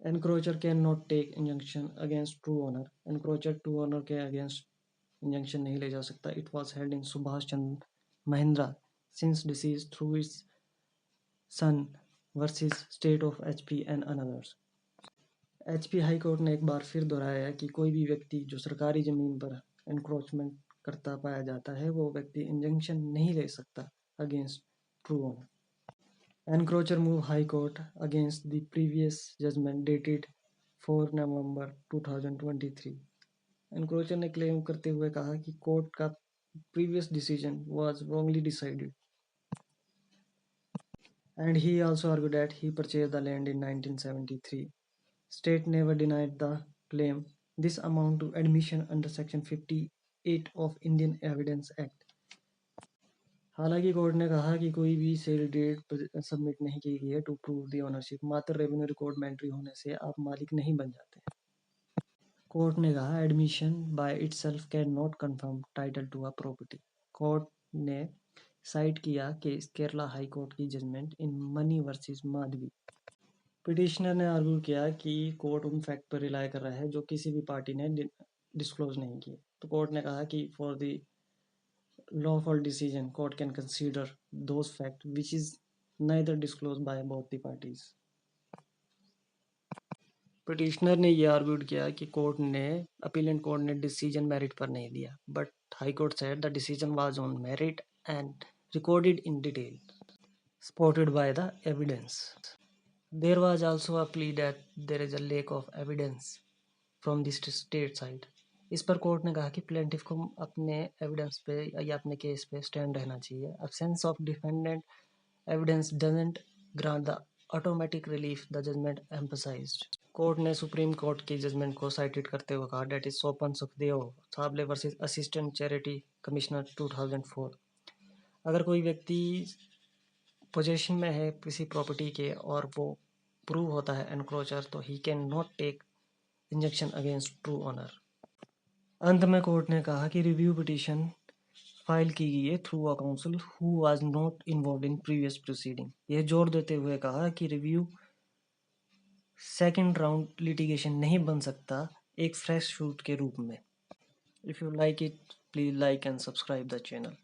एनक्रोचर can not take injunction against true owner. Encroacher true owner के against injunction नहीं ले जा सकता। It was held in Subhash Chandra Mahindra since deceased through its son versus state of HP and others. HP high court ने एक बार फिर दोहराया कि कोई भी व्यक्ति जो सरकारी जमीन पर एनक्रोचमेंट करता पाया जाता है वो व्यक्ति इंजंक्शन नहीं ले सकता against true owner. Encroacher move High Court against the previous judgment dated 4 November 2023। एनक्रोचर ने क्लेम करते हुए कहा कि कोर्ट का previous decision was wrongly decided and he also argued that he purchased the land in 1973। State never denied the claim. This amount to admission under section 58 of Indian Evidence Act। हालांकि court ने कहा कि कोई भी sale deed submit नहीं की गई है टू प्रूव द ओनरशिप। मात्र रेवेन्यू रिकॉर्ड में एंट्री होने से आप मालिक नहीं बन जाते। कोर्ट ने कहा admission by itself can not confirm title to a property. Court ने साइट किया कि केरला हाई कोर्ट की judgment in Mani versus Madhavi. Petitioner ने आर्ग्यू किया कि कोर्ट उन फैक्ट पर रिलाय कर रहा है जो किसी भी पार्टी ने डिस्क्लोज नहीं किए। तो कोर्ट ने कहा कि for the lawful decision, court can consider those facts which is neither disclosed by both the parties। Petitioner ने यह आर्ग्यूड किया कि अपीलेंट कोर्ट ने डिसीजन मेरिट पर नहीं दिया, but high court said the decision was on merit and recorded in detail supported by the evidence। There was also a plea that there is a lack of evidence from the state side। इस पर court ने कहा कि plaintiff को अपने evidence पे या अपने केस पे स्टैंड रहना चाहिए। Absence of defendant evidence doesn't grant the automatic relief the judgment emphasized। Court ने सुप्रीम कोर्ट की जजमेंट को साइटेड करते हुए कहा that is Sopan Sukhdev Sable versus assistant charity commissioner 2004। अगर कोई व्यक्ति पोजेशन में है किसी प्रॉपर्टी के और वो प्रूव होता है एनक्रोचर तो ही can not take injunction against true owner. अंत में कोर्ट ने कहा कि रिव्यू पिटीशन फाइल की गई है through a council who was not involved in previous proceeding. यह जोर देते हुए कहा कि रिव्यू सेकंड राउंड लिटिगेशन नहीं बन सकता एक फ्रेश सूट के रूप में। If you like it please like and subscribe the channel.